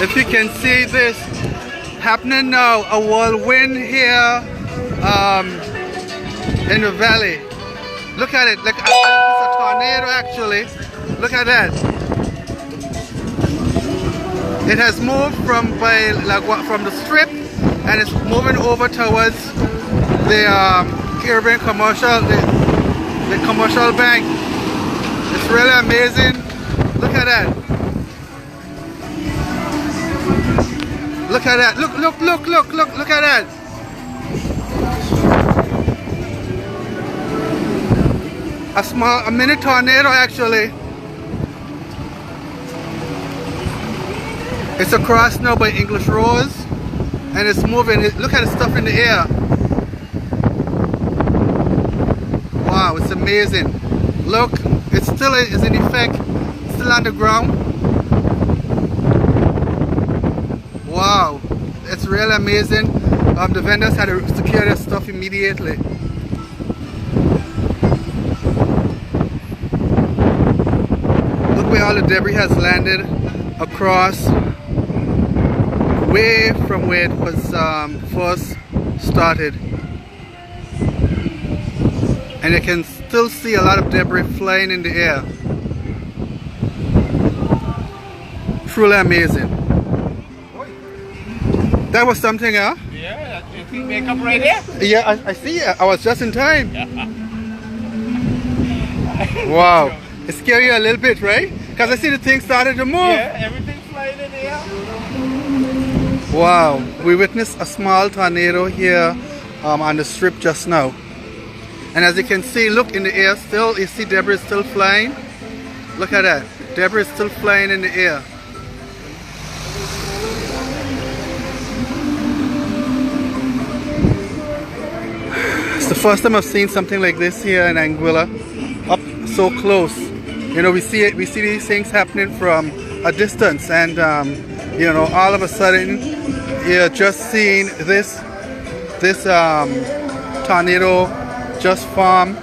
If you can see this happening now, a whirlwind here in the valley. Look at it, like it's a tornado actually. Look at that. It has moved from the strip and it's moving over towards the Caribbean commercial, the commercial bank. It's really amazing. Look at that. Look at that. Look at that. A mini tornado actually. It's across now by English Rose and it's moving. Look at the stuff in the air. Wow, it's amazing. Look, it still is in effect, still on the ground. Wow, it's really amazing. The vendors had to secure their stuff immediately. Look where all the debris has landed across, way from where it was first started. And you can still see a lot of debris flying in the air. Truly amazing. That was something, huh? Yeah, you see makeup right here? Yeah, I see it. I was just in time. Wow. It scared you a little bit, right? Because I see the thing started to move. Yeah, everything's flying in the air. Wow. We witnessed a small tornado here on the strip just now. And as you can see, look in the air still, you see debris still flying. Look at that. Debris still flying in the air. It's the first time I've seen something like this here in Anguilla, up so close. You know, we see these things happening from a distance, and you know, all of a sudden you're just seeing this tornado just form.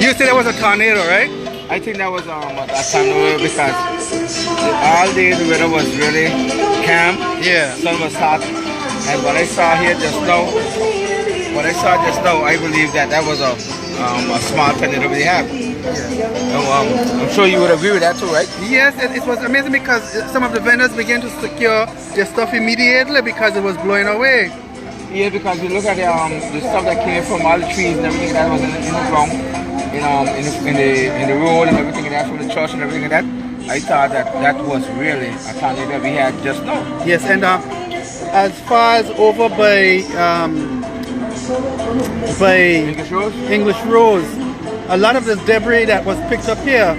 You said that was a tornado, right? I think that was a tornado because all day the weather was really calm. Yeah. Sun was hot, and what I saw just now, I believe that was a small tornado we have. I'm sure you would agree with that too, right? Yes, it was amazing because some of the vendors began to secure their stuff immediately because it was blowing away. Yeah, because you look at the stuff that came from all the trees and everything that was in the ground, in the road and everything that from the church and everything like that. I thought that was really a tornado we had just now. Yes, and as far as over by English Rose, a lot of the debris that was picked up here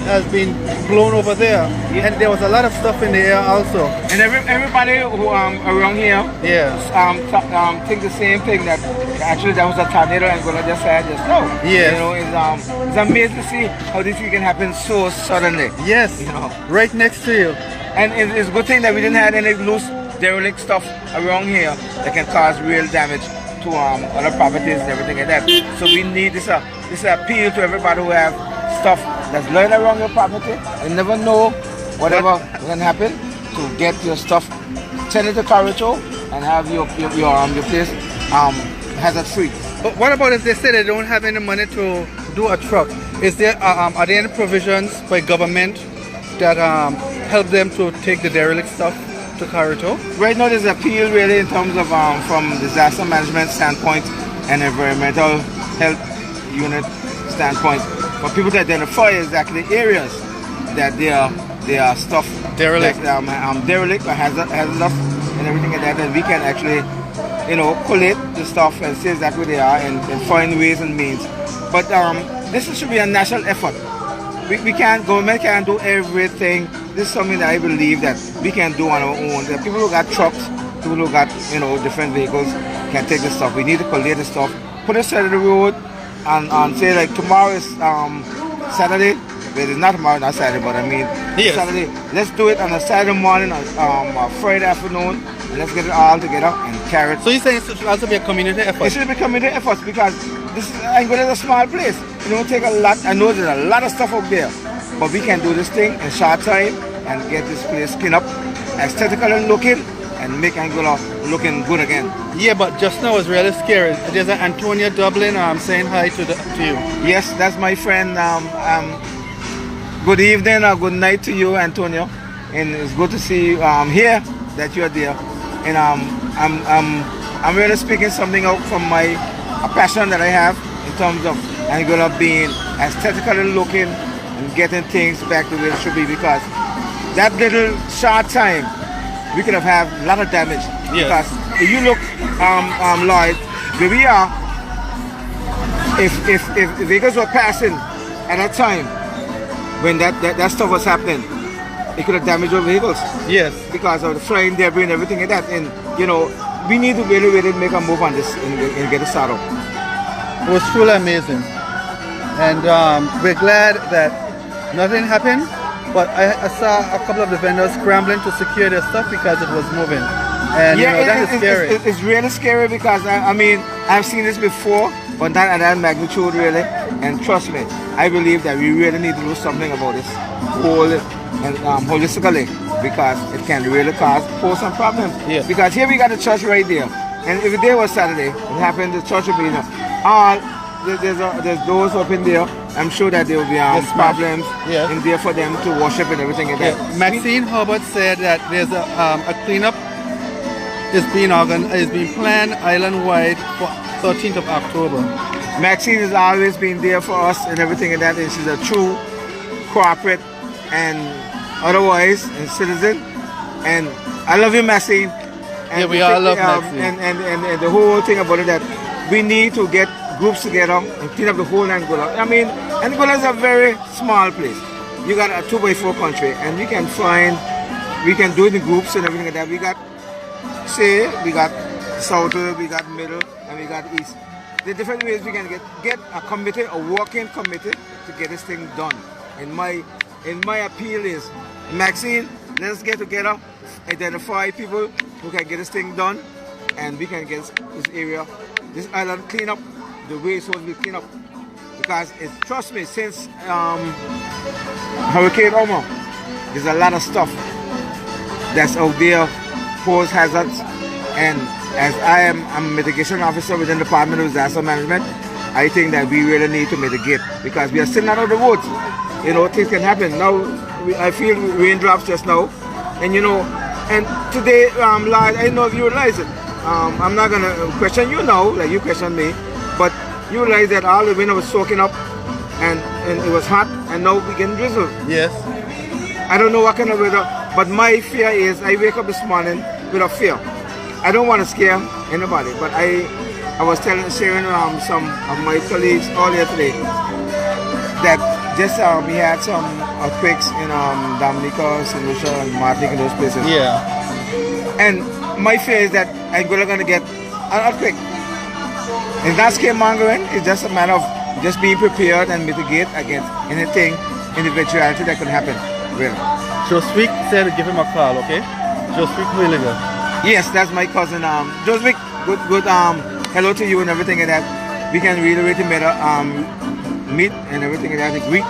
has been blown over there, and there was a lot of stuff in the air also. And everybody who around here, think the same thing, that actually that was a tornado and gonna just had just now. Yes. You know, it's amazing to see how this thing can happen so suddenly. Yes. You know, right next to you. And it's a good thing that we didn't have any loose derelict stuff around here that can cause real damage to other properties and everything like that. So we need this appeal to everybody who have stuff that's lying around your property. You never know whatever can happen, to get your stuff, send it to Caracho and have your place hazard free. But what about if they say they don't have any money to do a truck? Is there are there any provisions by government that help them to take the derelict stuff to Caracho? Right now there's an appeal really in terms of from disaster management standpoint and environmental health unit standpoint, for people to identify exactly areas that they are stuff derelict, derelict or hazardous and everything like that, and we can actually, you know, collate the stuff and see exactly where they are and find ways and means. But this should be a national effort. Government can't do everything. This is something that I believe that we can do on our own. The people who got trucks, people who got, you know, different vehicles can take the stuff. We need to collate the stuff, put it side of the road, and say like tomorrow is Saturday. Well, it's not tomorrow, not Saturday, but I mean Saturday. Let's do it on a Saturday morning, or Friday afternoon, and let's get it all together and carrots. So you're saying it should also be a community It effort? should be community efforts because this is, Angola is a small place. It don't take a lot. I know there's a lot of stuff up there, but we can do this thing in short time and get this place clean up, aesthetically looking, and make Angola looking good again. Yeah, but just now was really scary. There's an Antonia Dublin. I'm saying hi to you. Yes, that's my friend. Good evening or good night to you, Antonio. And it's good to see you here that you're there. And I'm really speaking something out from a passion that I have in terms of Angola being aesthetically looking and getting things back the way it should be, because that little short time we could have had a lot of damage. Yes. Because if you look, Lloyd, where we are, if vehicles were passing at that time when that stuff was happening, it could have damaged our vehicles Yes. because of the flying debris and everything like that. And you know, we need to really make a move on this and get it started. It was truly amazing. And we're glad that nothing happened. But I saw a couple of the vendors scrambling to secure their stuff because it was moving. And you know, that is scary. It's really scary because I mean, I've seen this before, but not at that magnitude really. And trust me, I believe that we really need to do something about this whole and holistically, because it can really pose some problems. Yeah. Because here we got a church right there, and if the day was Saturday, it happened, the church would be, you know, there's doors open there. I'm sure that there will be problems Yeah. in there for them to worship and everything like that. Yeah. Maxine Hubbard said that there's a cleanup is being planned island-wide for 13th of October. Maxine has always been there for us and everything like that, and she's a true corporate and otherwise and citizen. And I love you, Maxine. And Yeah, we all love Maxine. And the whole thing about it that we need to get groups together and clean up the whole Angola. I mean, Angola is a very small place. You got a 2x4 country, and we can do it in groups and everything like that. We got south, we got middle, and we got east. The different ways we can get a committee, a working committee to get this thing done. And my appeal is, Maxine, let's get together, identify people who can get this thing done, and we can get this area, this island cleaned up the way it's supposed to be cleaned up. Because trust me, since Hurricane Omar, there's a lot of stuff that's out there, pose hazards, and as I am a mitigation officer within the Department of Disaster Management, I think that we really need to mitigate because we are still not out of the woods. You know, things can happen. Now, I feel raindrops just now, and you know, and today, Lord, I don't know if you realize it. I'm not gonna question you now, like you questioned me, but you realize that all the wind was soaking up, and it was hot, and now we getting drizzle. Yes. I don't know what kind of weather, but my fear is I wake up this morning with a fear. I don't want to scare anybody, but I was sharing some of my colleagues earlier today that just we had some earthquakes in Dominica, St. Lucia, and Martinique, and those places. Yeah. And my fear is that Angola going to get an earthquake. It's not scaremongering, it's just a matter of just being prepared and mitigate against anything, any eventuality that could happen. Really. Joswick said give him a call, okay? Joswick Williger. Yes, that's my cousin. Joswick, good. Hello to you and everything like that. We can really better meet and everything like that, agree,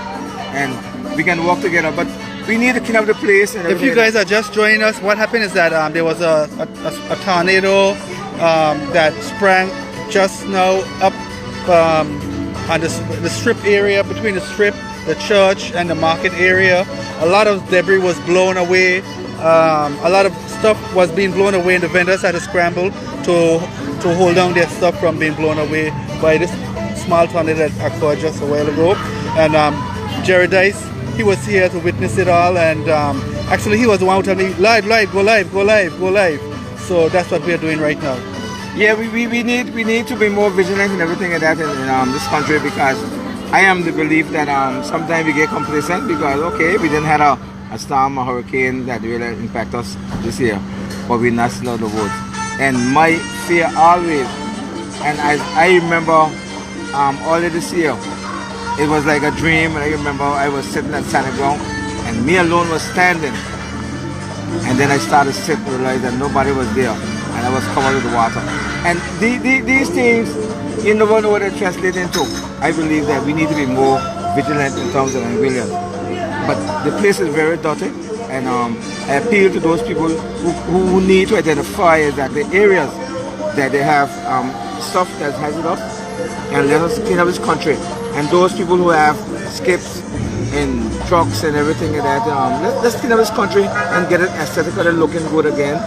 and we can work together. But we need to clean up the place. And if you guys are just joining us, what happened is that there was a tornado that sprang just now up on the strip area, between the strip, the church, and the market area. A lot of debris was blown away. A lot of stuff was being blown away, and the vendors had to scramble to hold down their stuff from being blown away by this small tornado that occurred just a while ago. And Jerry Dice, he was here to witness it all, and actually he was the one who told me, live, go live. So that's what we are doing right now. Yeah, we need to be more vigilant and everything like that in this country, because I am the belief that sometimes we get complacent because okay, we didn't have a storm, a hurricane that really impact us this year, but we're not still out of the woods. And my fear always, and as I remember earlier this year, it was like a dream. And I remember I was sitting at standing ground, and me alone was standing. And then I started to sit and realize that nobody was there. and I was covered with water. And these things, you never know what they translate into. I believe that we need to be more vigilant in terms of Anguilla. But the place is very dirty, and I appeal to those people who need to identify exactly areas that they have stuff that's hazardous, and let us clean up this country. And those people who have skips and trucks and everything like that, let's clean up this country and get it aesthetically looking good again,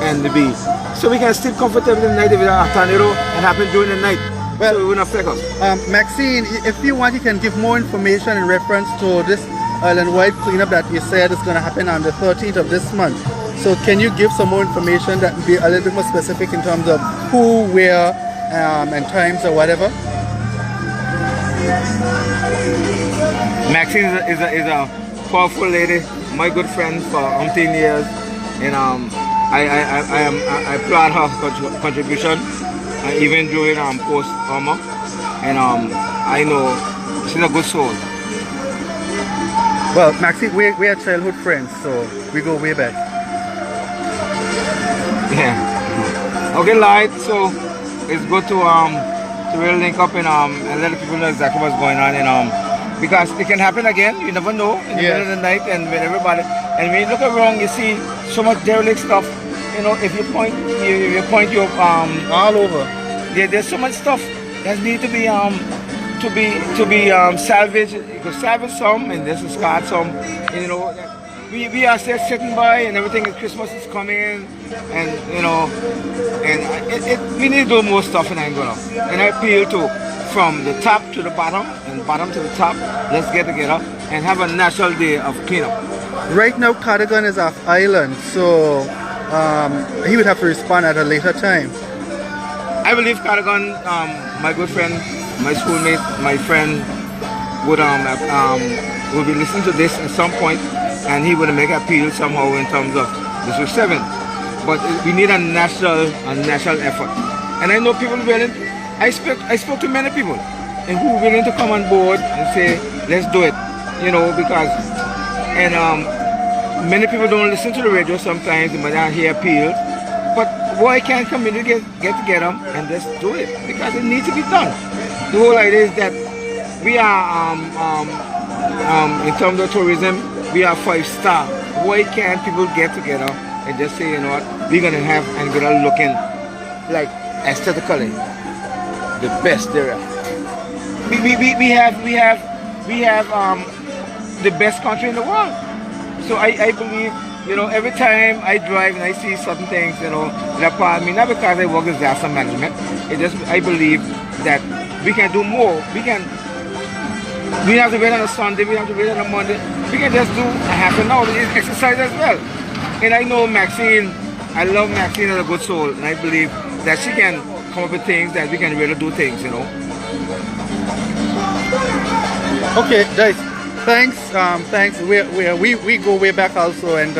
and be so we can sleep comfortably at night if it's a tornado and happen during the night. Well, so it won't affect us. Maxine, if you want, you can give more information in reference to this island-wide cleanup that you said is going to happen on the 13th of this month. So can you give some more information that will be a little bit more specific in terms of who, where, and times or whatever? Maxine is a powerful lady, my good friend for umpteen years, and I applaud her contribution, even during post Irma, and I know she's a good soul. Well, Maxine, we are childhood friends, so we go way back. Yeah. Okay, Light. So it's good to really link up and let people know exactly what's going on, and because it can happen again. You never know in the middle of the night, and when everybody, and when you look around, you see so much derelict stuff. You know, if you point, you point your all over. There's so much stuff that need to be salvaged. You could salvage some, and this is discard some. And, you know, we are still sitting by, and everything. Christmas is coming, and you know, and we need to do more stuff in Angola. And I appeal to from the top to the bottom and bottom to the top. Let's get together and have a national day of cleanup. Right now, Cardigan is off island, so he would have to respond at a later time. I believe Cardigan, my good friend, my schoolmate, my friend, would be listening to this at some point, and he would make an appeal somehow in terms of District 7. But we need a national effort. And I know people willing. I spoke to many people and who are willing to come on board and say, let's do it. You know, because many people don't listen to the radio sometimes, they might not hear appeals. But why can't community get together and just do it? Because it needs to be done. The whole idea is that we are, in terms of tourism, we are 5-star. Why can't people get together and just say, you know what, we're going to have Angola looking like aesthetically the best there are. We have the best country in the world. So I believe, you know, every time I drive and I see certain things, you know, that part me, not because I work in disaster management, it just, I believe that we can do more. We don't have to wait on a Sunday, we don't have to wait on a Monday. We can just do a half an hour exercise as well. And I know Maxine, I love Maxine as a good soul, and I believe that she can come up with things that we can really do things, you know. Okay, guys, thanks. Thanks. We go way back also, and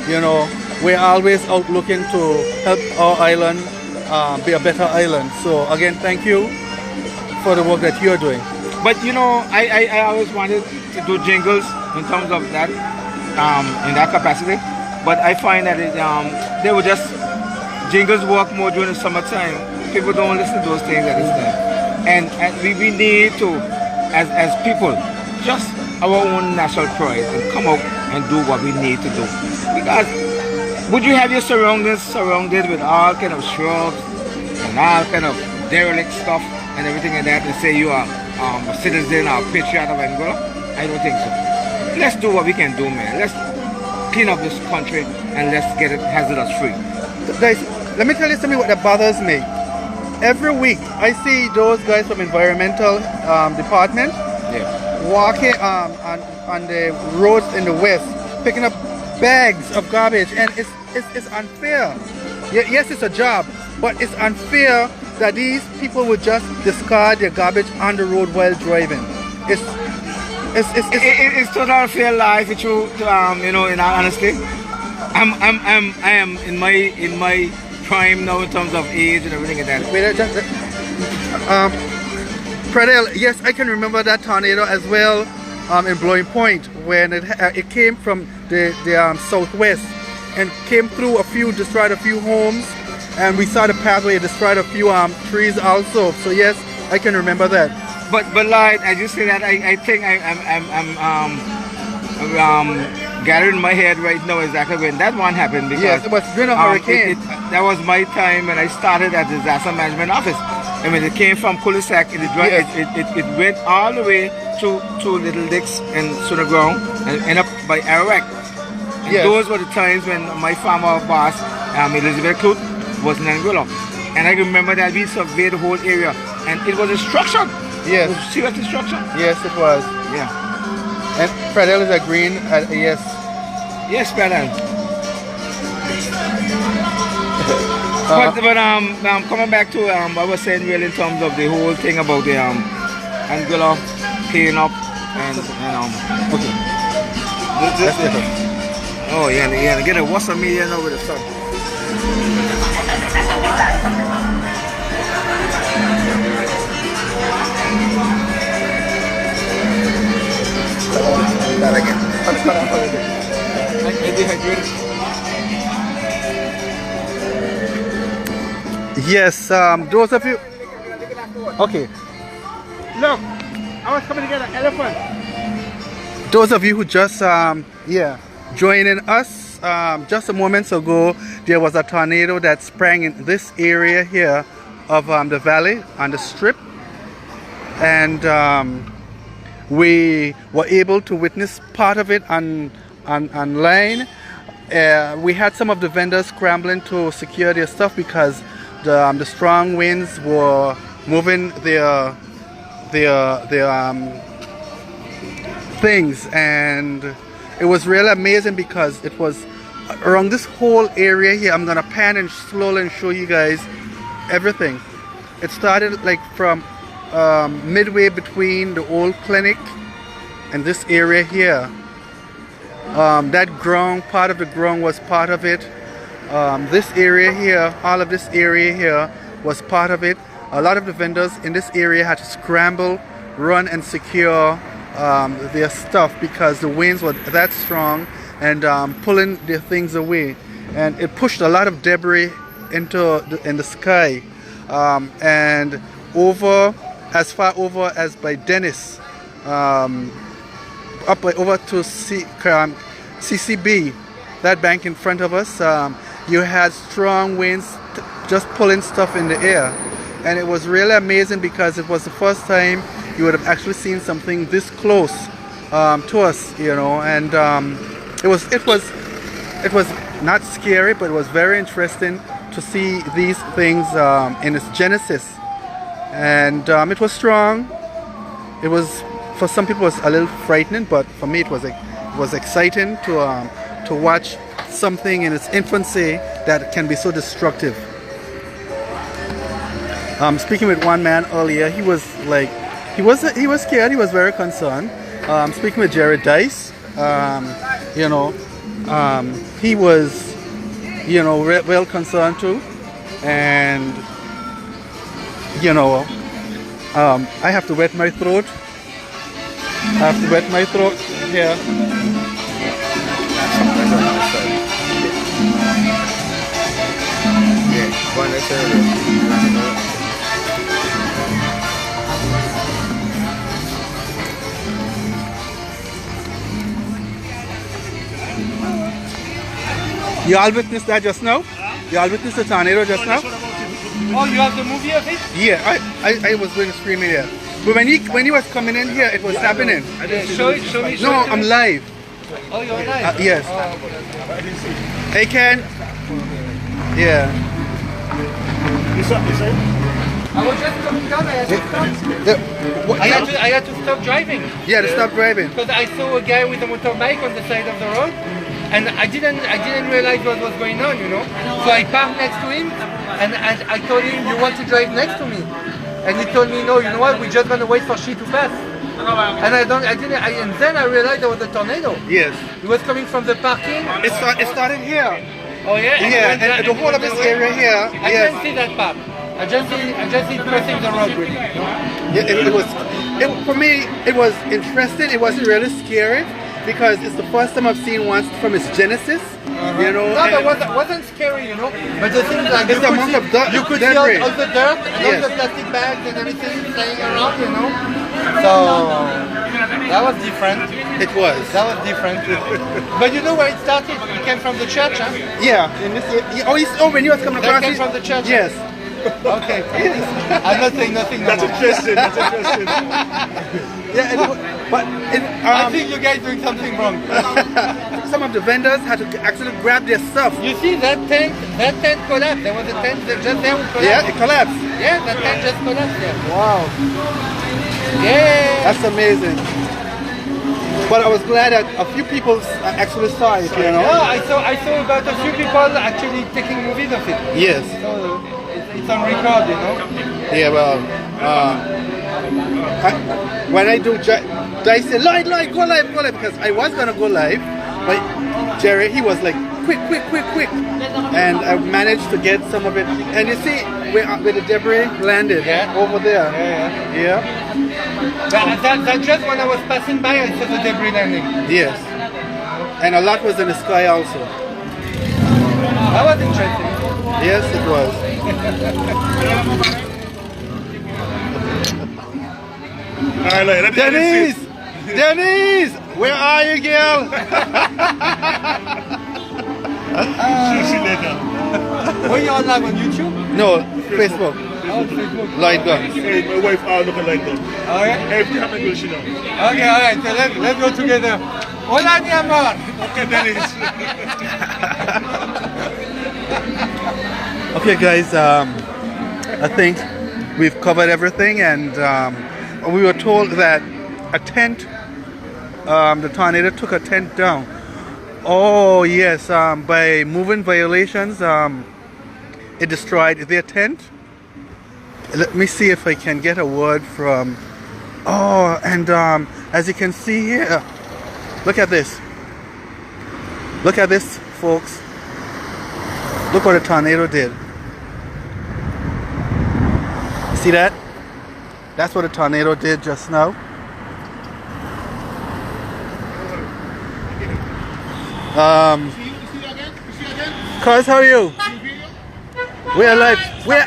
you know, we're always out looking to help our island be a better island. So again, thank you for the work that you're doing. But you know, I always wanted to do jingles in terms of that, in that capacity. But I find that they were just jingles work more during the summertime. People don't listen to those things at this time, and we need to, as people, just our own national pride and come out and do what we need to do. Because would you have your surroundings surrounded with all kind of shrubs and all kind of derelict stuff and everything like that, and say you are a citizen or a patriot of Angola? I don't think so. Let's do what we can do, man. Let's clean up this country and let's get it hazardous free. Guys, let me tell you something that bothers me. Every week I see those guys from environmental department walking on the roads in the west, picking up bags of garbage, and it's unfair. Yes, it's a job, but it's unfair that these people would just discard their garbage on the road while driving. It's total unfair life. It's true. You know, in all honesty, I am in my prime now in terms of age and everything like that. Pradel, yes, I can remember that tornado as well in Blowing Point, when it came from the southwest and came through destroyed a few homes, and we saw the pathway. It destroyed a few trees also. So yes, I can remember that. But like as you say that, I think I'm gathering my head right now exactly when that one happened, because Yes, it was during a hurricane. that was my time when I started at the disaster management office. And when it came from cul-de-sac, Yes. it went all the way to Little Dix and Sunderground and end up by Arawak. And Yes. those were the times when my former boss, Elizabeth Clute, was in Anguilla. And I remember that we surveyed the whole area, and it was destruction. Yes. It was serious destruction. Yes, it was. Yeah. And Fredel is agreeing. Yes. Yes, brother. Uh, But coming back to I was saying really in terms of the whole thing about the Anguilla cleaning up and Okay. this, oh yeah, get a water media now with the sun. That again. Yes, those of you. Okay. Look, I was coming to get an elephant. Those of you who just joining us, just a moment ago, there was a tornado that sprang in this area here of the valley on the strip, and we were able to witness part of it on online. We had some of the vendors scrambling to secure their stuff because the strong winds were moving their things, and it was really amazing because it was around this whole area here. I'm gonna pan and slowly and show you guys everything. It started like from midway between the old clinic and this area here. That ground, part of the ground was part of it. This area here, all of this area here was part of it. A lot of the vendors in this area had to scramble, run and secure their stuff because the winds were that strong and pulling their things away, and it pushed a lot of debris in the sky, and over as far over as by Dennis, up by over to CCB, that bank in front of us. You had strong winds just pulling stuff in the air, and it was really amazing because it was the first time you would have actually seen something this close to us, you know. And it was not scary, but it was very interesting to see these things in its genesis. And it was strong. It was, for some people it was a little frightening, but for me it was exciting to watch something in its infancy that can be so destructive. Speaking with one man earlier, he was like, he was scared, he was very concerned. Speaking with Jared Dice, you know, he was, you know, well concerned too. And you know, I have to wet my throat. I have to wet my throat here. You all witnessed that just now? You all witnessed the tornado just now? Oh, you have the movie of it? Yeah, I was going to scream in here. But when he was coming in here, it was happening. Show me. No, I'm live. Oh, you're live? Yes. Hey, Ken. Yeah. I was just coming down. I had to stop driving. Yeah, to stop driving. Because I saw a guy with a motorbike on the side of the road, and I didn't realize what was going on, you know. So I parked next to him, and I told him, "You want to drive next to me?" And he told me, "No, you know what? We're just gonna wait for she to pass." And and then I realized there was a tornado. Yes. It was coming from the parking. It started here. Oh yeah. Yeah, and the whole of this area here. I Yes. didn't see that part. I just see crossing the road with it. Yeah, for me, it was interesting. It wasn't really scary because it's the first time I've seen one from its genesis. You know, No, and- but wasn't scary, you know. But the thing is, like, It's you a could amount see, of dirt- you could see debris. all the dirt and Yes. all the plastic bags and everything flying around, you know. So that was different. it was. That was different. But you know where it started? It came from the church, huh? Yeah. In this, when you was coming That across came it- from the church. Yes. Okay. I'm not saying nothing. That's no more. interesting. That's interesting. Yeah. But it, I think you guys doing something wrong. some of the vendors had to actually grab their stuff. You see that tent collapsed. There was a tent that just there would collapse. Yeah, it collapsed. Yeah, that tent just collapsed there. Wow. Yeah. That's amazing. But I was glad that a few people actually saw it, you know? No, I saw about a few people actually taking movies of it. Yes. So it's on record, you know. Yeah, well, when I do, I say, Lloyd, go live, because I was going to go live, but Jerry, he was like, quick. And I managed to get some of it. And you see where the debris landed over there. Yeah. That just when I was passing by, I saw the debris landing. Yes. And a lot was in the sky also. That was interesting. Yes, it was. All right, let Denise, where are you, girl? See you later. Were you on live on YouTube? No, Facebook. Oh, Facebook. Lloyd Guns. Hey, my wife looking like that. Okay. Everything happened good, she know. Okay, alright, so let's go together. Hola, mi amor. Okay, Dennis. Okay, guys, I think we've covered everything, and we were told that a tent, the tornado took a tent down. Oh, yes, by moving violations, it destroyed their tent. Let me see if I can get a word from... Oh, and as you can see here, look at this. Look at this, folks. Look what a tornado did. See that? That's what a tornado did just now. Cuz, how are you? We are live.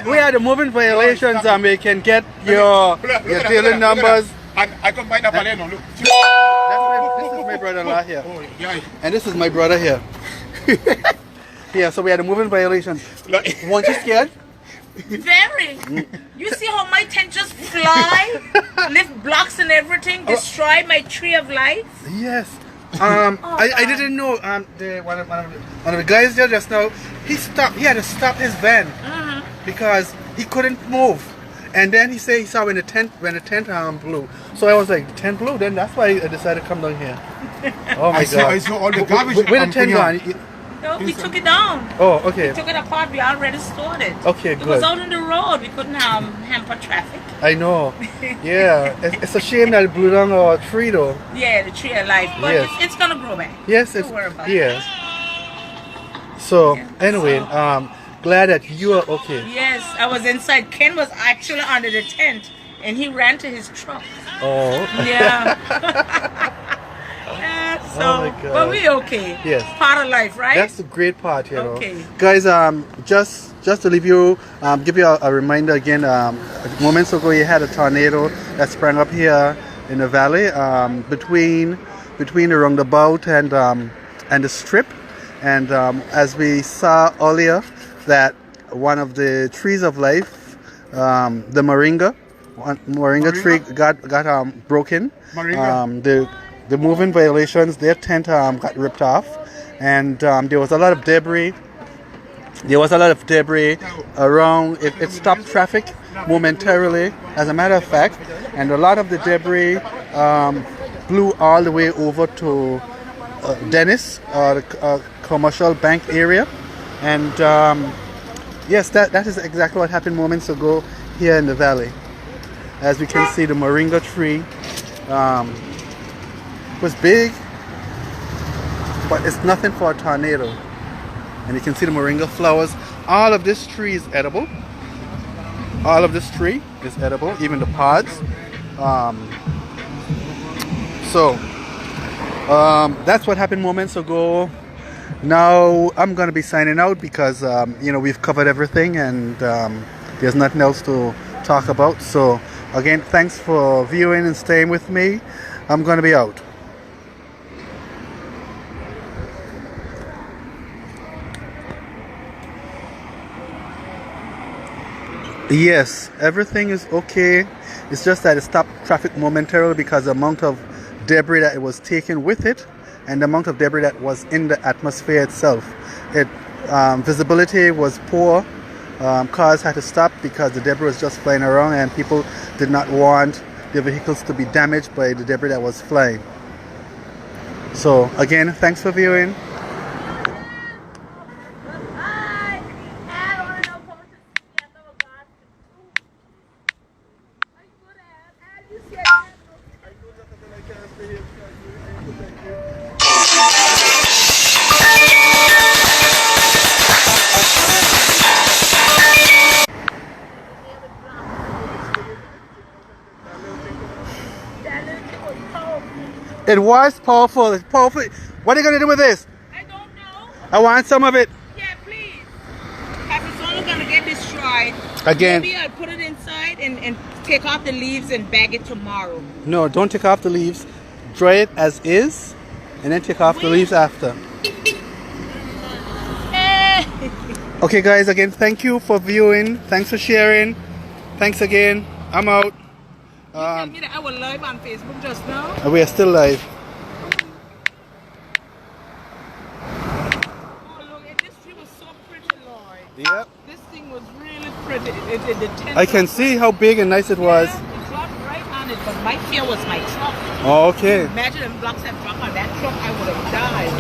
We are the moving violations, and we can get your daily numbers. I come find a paleno, look. This is my brother-in-law here, Oh, yeah. and this is my brother here. Yeah, so we are the moving violations. Weren't you scared? Very. You see how my tent just fly, lift blocks and everything, destroy my tree of life? Yes. I didn't know. One of the guys there just now, he stopped. He had to stop his van because he couldn't move. And then he said he saw when the tent blew. So I was like, the tent blew. Then that's why I decided to come down here. Oh my God! I saw all the garbage. Where the tent gone? No, we took it down. Oh, okay. We took it apart. We already stored it. Okay, It good. was out on the road. We couldn't hamper traffic. I know. Yeah, it's a shame that it blew down our tree though. Yeah, the tree of life. But Yes. it's gonna grow back. Yes, Don't it's worry about yes. So anyway, glad that you are okay. it. Yes, I was inside. Ken was actually under the tent, and he ran to his truck. Oh. Yeah. So, Oh my God. but we okay. Yes. Part of life, right? That's the great part, you know. Okay. Guys, just to leave you, give you a reminder again. Moments ago, you had a tornado that sprang up here in the valley, between the roundabout and the strip. And as we saw earlier, that one of the trees of life, the moringa tree got broken. Moringa. The moving violations, their tent got ripped off, and there was a lot of debris. Around. It stopped traffic momentarily, as a matter of fact, and a lot of the debris blew all the way over to Dennis, the commercial bank area, and yes, that is exactly what happened moments ago here in the valley. As we can see, the moringa tree was big, but it's nothing for a tornado. And you can see the moringa flowers. All of this tree is edible. All of this tree is edible, even the pods. That's what happened moments ago. Now I'm gonna be signing out because you know, we've covered everything and there's nothing else to talk about. So again, thanks for viewing and staying with me. I'm gonna be out. Yes, everything is okay. It's just that it stopped traffic momentarily because the amount of debris that it was taking with it and the amount of debris that was in the atmosphere itself. Visibility was poor. Cars had to stop because the debris was just flying around and people did not want their vehicles to be damaged by the debris that was flying. So again, thanks for viewing. It was powerful. It's powerful. What are you gonna do with this? I don't know. I want some of it. Yeah, please. If it's only gonna get destroyed, Again. maybe I'll put it inside and take off the leaves and bag it tomorrow. No, don't take off the leaves. Dry it as is, and then take off the leaves after. Okay, guys. Again, thank you for viewing. Thanks for sharing. Thanks again. I'm out. Tell me that I was live on Facebook just now. We are still live. Oh, look, and this tree was so pretty, Lloyd. Yep. This thing was really pretty. I can see how big and nice it was. Yeah, it dropped right on it, but my fear was my truck. Oh, okay. Imagine if blocks had dropped on that truck, I would have died.